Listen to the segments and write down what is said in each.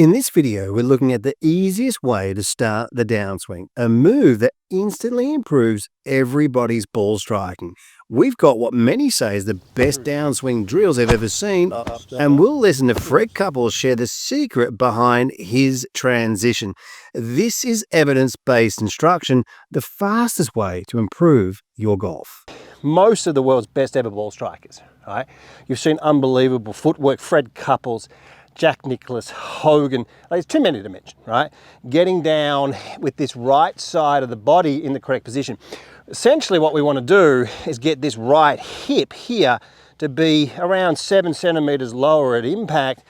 In this video, we're looking at the easiest way to start the downswing, a move that instantly improves everybody's ball striking. We've got what many say is the best downswing drills they've ever seen, and we'll listen to Fred Couples share the secret behind his transition. This is evidence-based instruction, the fastest way to improve your golf. Most of the world's best ever ball strikers, right? You've seen unbelievable footwork, Fred Couples, Jack Nicklaus, Hogan, there's too many to mention, right? Getting down with this right side of the body in the correct position. Essentially what we want to do is get this right hip here to be around 7 centimeters lower at impact.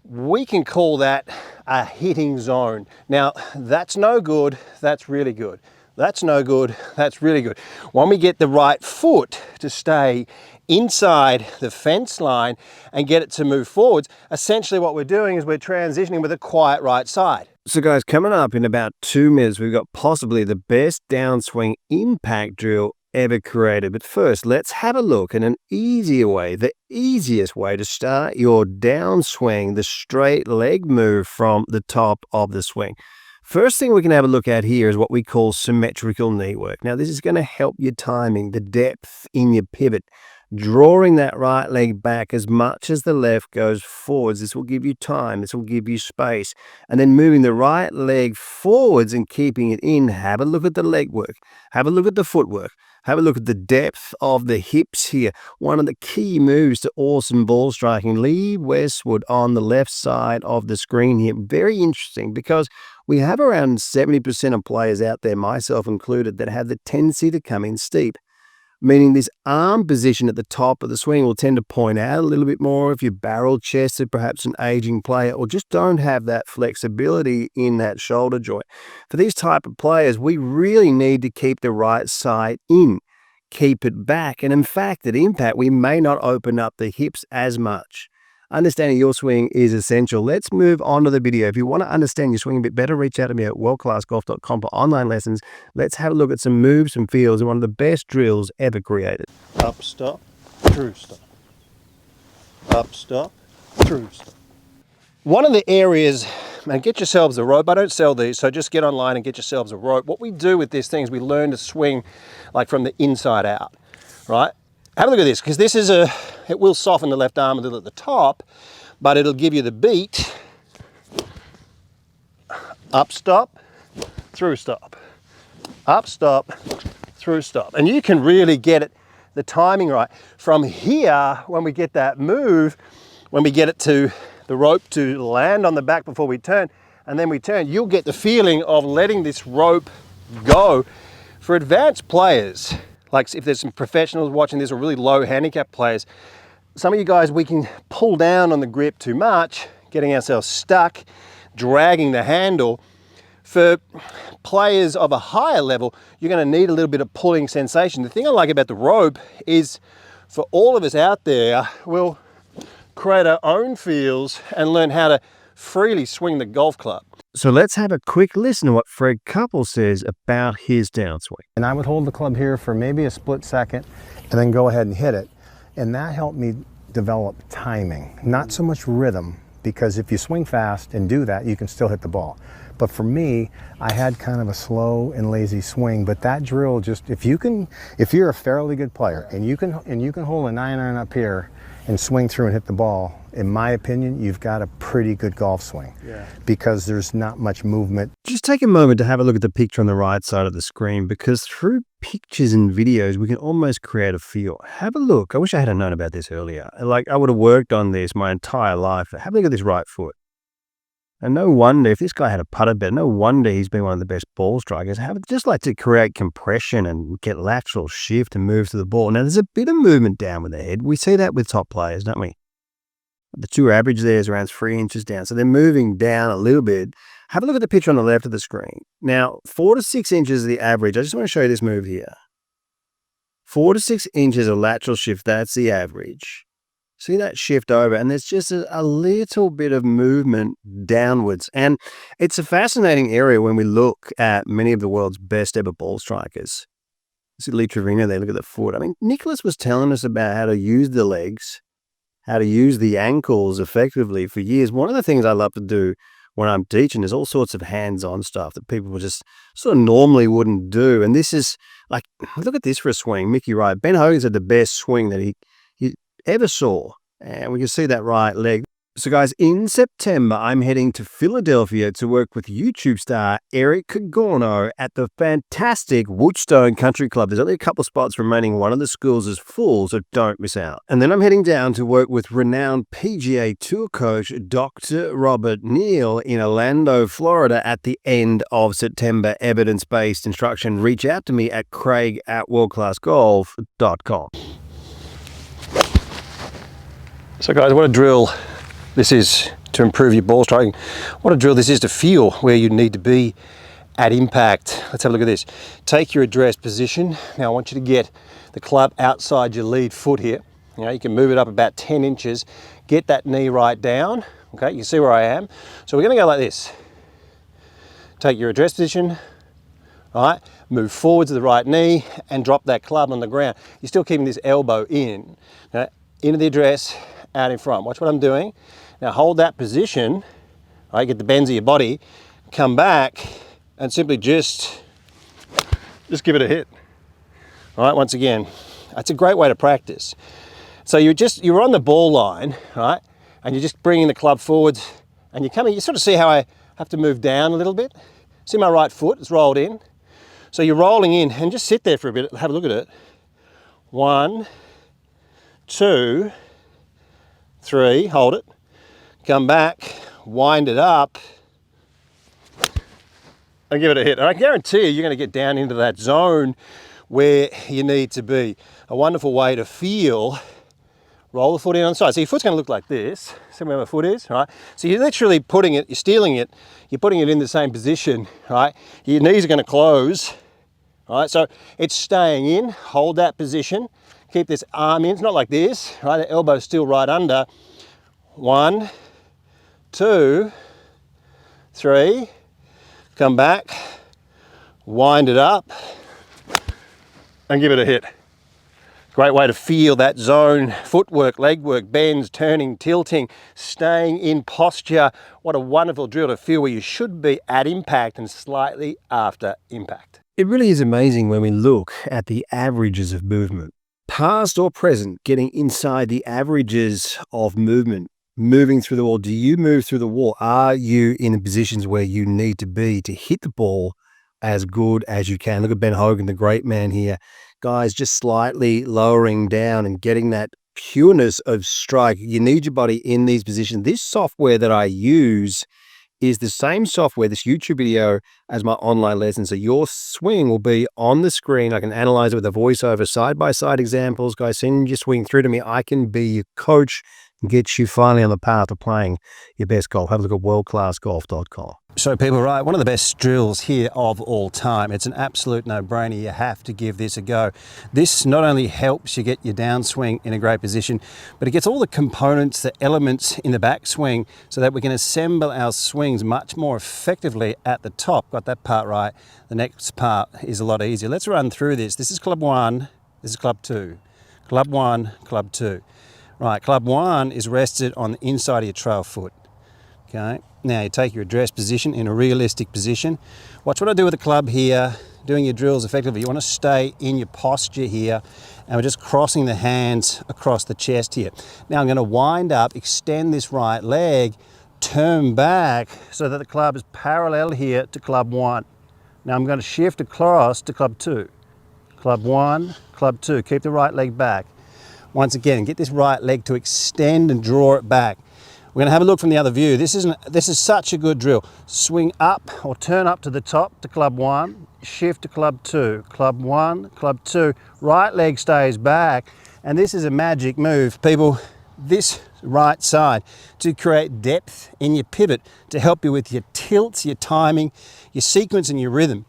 We can call that a hitting zone. Now, that's no good, that's really good. That's no good, that's really good. When we get the right foot to stay inside the fence line and get it to move forwards, essentially what we're doing is we're transitioning with a quiet right side. So guys, coming up in about 2 minutes, we've got possibly the best downswing impact drill ever created. But first, let's have a look at an easier way, the easiest way to start your downswing, the straight leg move from the top of the swing. First thing we can have a look at here is what we call symmetrical knee work. Now, this is going to help your timing, the depth in your pivot, drawing that right leg back as much as the left goes forwards. This will give you time, this will give you space. And then moving the right leg forwards and keeping it in. Have a look at the leg work, have a look at the footwork, have a look at the depth of the hips here. One of the key moves to awesome ball striking, lead westward on the left side of the screen here. Very interesting because we have around 70% of players out there, myself included, that have the tendency to come in steep, meaning this arm position at the top of the swing will tend to point out a little bit more if you're barrel-chested, perhaps an aging player, or just don't have that flexibility in that shoulder joint. For these type of players, we really need to keep the right side in, keep it back, and in fact, at impact, we may not open up the hips as much. Understanding your swing is essential. Let's move on to the video. If you want to understand your swing a bit better, reach out to me at WorldClassGolf.com for online lessons. Let's have a look at some moves and feels and one of the best drills ever created. Up, stop, through, stop. Up, stop, through, stop. One of the areas, and get yourselves a rope. I don't sell these, so just get online and get yourselves a rope. What we do with this thing is we learn to swing like from the inside out, right? Have a look at this, because this is it will soften the left arm a little at the top, but it'll give you the beat. Up, stop, through, stop. Up, stop, through, stop. And you can really get it, the timing right. From here, when we get that move, when we get it to the rope to land on the back before we turn, and then we turn, you'll get the feeling of letting this rope go. For advanced players, like if there's some professionals watching this or really low handicap players, some of you guys, we can pull down on the grip too much, getting ourselves stuck, dragging the handle. For players of a higher level, you're going to need a little bit of pulling sensation. The thing I like about the rope is for all of us out there, we'll create our own feels and learn how to freely swing the golf club. So let's have a quick listen to what Fred Couples says about his downswing. And I would hold the club here for maybe a split second and then go ahead and hit it. And that helped me develop timing, not so much rhythm, because if you swing fast and do that, you can still hit the ball. But for me, I had kind of a slow and lazy swing, but that drill just, if you're a fairly good player and you can hold a 9-iron up here and swing through and hit the ball, in my opinion, you've got a pretty good golf swing. Yeah. Because there's not much movement. Just take a moment to have a look at the picture on the right side of the screen, because through pictures and videos, we can almost create a feel. Have a look. I wish I had known about this earlier. Like, I would have worked on this my entire life. Have a look at this right foot. And no wonder, if this guy had a putter better, no wonder he's been one of the best ball strikers. I would just like to create compression and get lateral shift and move to the ball. Now, there's a bit of movement down with the head. We see that with top players, don't we? The two average there is around 3 inches down. So they're moving down a little bit. Have a look at the picture on the left of the screen. Now, 4 to 6 inches is the average. I just want to show you this move here. 4 to 6 inches of lateral shift, that's the average. See that shift over, and there's just a little bit of movement downwards. And it's a fascinating area when we look at many of the world's best ever ball strikers. See Lee Trevino there, look at the foot. I mean, Nicklaus was telling us about how to use the legs, how to use the ankles effectively for years. One of the things I love to do when I'm teaching, there's all sorts of hands-on stuff that people just sort of normally wouldn't do. And this is like, look at this for a swing. Mickey Wright, Ben Hogan's had the best swing that he ever saw. And we can see that right leg. So guys, in September, I'm heading to Philadelphia to work with YouTube star Eric Cagorno at the fantastic Woodstone Country Club. There's only a couple of spots remaining. One of the schools is full, so don't miss out. And then I'm heading down to work with renowned PGA Tour coach Dr. Robert Neal in Orlando, Florida at the end of September. Evidence-based instruction. Reach out to me at craig@worldclassgolf.com. So guys, what a drill this is to improve your ball striking. What a drill this is to feel where you need to be at impact. Let's have a look at this. Take your address position. Now I want you to get the club outside your lead foot here. You know, you can move it up about 10 inches. Get that knee right down. Okay, you see where I am. So we're gonna go like this. Take your address position, right? Move forward to the right knee and drop that club on the ground. You're still keeping this elbow in, okay? Into the address, out in front. Watch what I'm doing. Now hold that position, right? Get the bends of your body, come back and simply just give it a hit. All right, once again, that's a great way to practice. So you're on the ball line, right? And you're just bringing the club forwards and you're coming, you sort of see how I have to move down a little bit. See my right foot is rolled in. So you're rolling in and just sit there for a bit, have a look at it. 1, 2, 3, hold it, come back, wind it up, and give it a hit. And I guarantee you're going to get down into that zone where you need to be. A wonderful way to feel. Roll the foot in on the side. So your foot's going to look like this. See where my foot is, right? So you're literally putting it, you're stealing it, you're putting it in the same position, right? Your knees are going to close, right? So it's staying in, hold that position. Keep this arm in, it's not like this, right? The elbow's still right under. 1, 2, 3, come back, wind it up, and give it a hit. Great way to feel that zone, footwork, leg work, bends, turning, tilting, staying in posture. What a wonderful drill to feel where you should be at impact and slightly after impact. It really is amazing when we look at the averages of movement. Past or present, getting inside the averages of movement, moving through the wall. Do you move through the wall? Are you in positions where you need to be to hit the ball as good as you can? Look at Ben Hogan, the great man here. Guys, just slightly lowering down and getting that pureness of strike. You need your body in these positions. This software that I use is the same software, this YouTube video, as my online lesson. So your swing will be on the screen. I can analyze it with a voiceover, side-by-side examples. Guys, send your swing through to me. I can be your coach and get you finally on the path of playing your best golf. Have a look at worldclassgolf.com. So people, right, one of the best drills here of all time. It's an absolute no-brainer. You have to give this a go. This not only helps you get your downswing in a great position, but it gets all the components, the elements in the backswing so that we can assemble our swings much more effectively at the top. Got that part right. The next part is a lot easier. Let's run through this. This is club 1, this is club 2. Club 1, club 2. Right, club 1 is rested on the inside of your trail foot. Okay, now you take your address position in a realistic position. Watch what I do with the club here, doing your drills effectively. You want to stay in your posture here, and we're just crossing the hands across the chest here. Now I'm going to wind up, extend this right leg, turn back so that the club is parallel here to club 1. Now I'm going to shift across to club 2. Club 1, club 2. Keep the right leg back. Once again, get this right leg to extend and draw it back. We're going to have a look from the other view. This is such a good drill. Swing up or turn up to the top to club 1, shift to club 2, club 1, club 2, right leg stays back, and this is a magic move, people. This right side to create depth in your pivot to help you with your tilts, your timing, your sequence and your rhythm.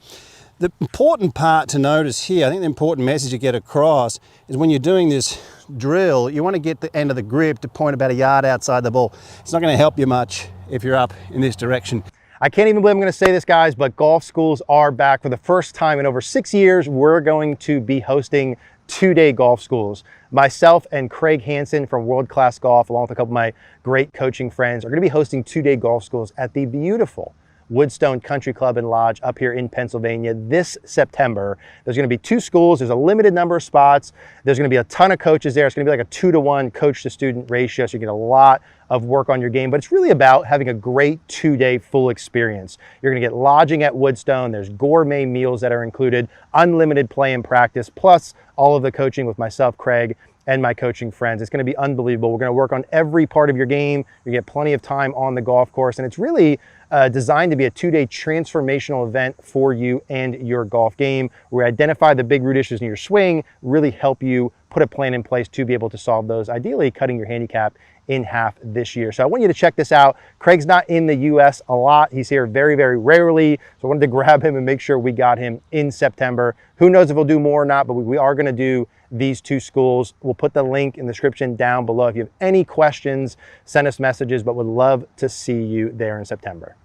The important part to notice here, I think the important message to get across is when you're doing this drill, you want to get the end of the grip to point about a yard outside the ball. It's not going to help you much if you're up in this direction. I can't even believe I'm going to say this, guys, but golf schools are back for the first time in over 6 years. We're going to be hosting 2-day golf schools. Myself and Craig Hanson from World Class Golf, along with a couple of my great coaching friends, are going to be hosting 2-day golf schools at the beautiful Woodstone Country Club and Lodge up here in Pennsylvania this September. There's going to be 2 schools. There's a limited number of spots. There's going to be a ton of coaches there. It's going to be like a 2-to-1 coach to student ratio, so you get a lot of work on your game, but it's really about having a great 2-day full experience. You're going to get lodging at Woodstone. There's gourmet meals that are included, unlimited play and practice, plus all of the coaching with myself, Craig, and my coaching friends. It's going to be unbelievable. We're going to work on every part of your game. You get plenty of time on the golf course, and it's really designed to be a 2-day transformational event for you and your golf game, where we identify the big root issues in your swing, really help you put a plan in place to be able to solve those, ideally cutting your handicap in half this year. So I want you to check this out. Craig's not in the US a lot. He's here very, very rarely. So I wanted to grab him and make sure we got him in September. Who knows if we'll do more or not, but we are going to do these 2 schools. We'll put the link in the description down below. If you have any questions, send us messages, but would love to see you there in September.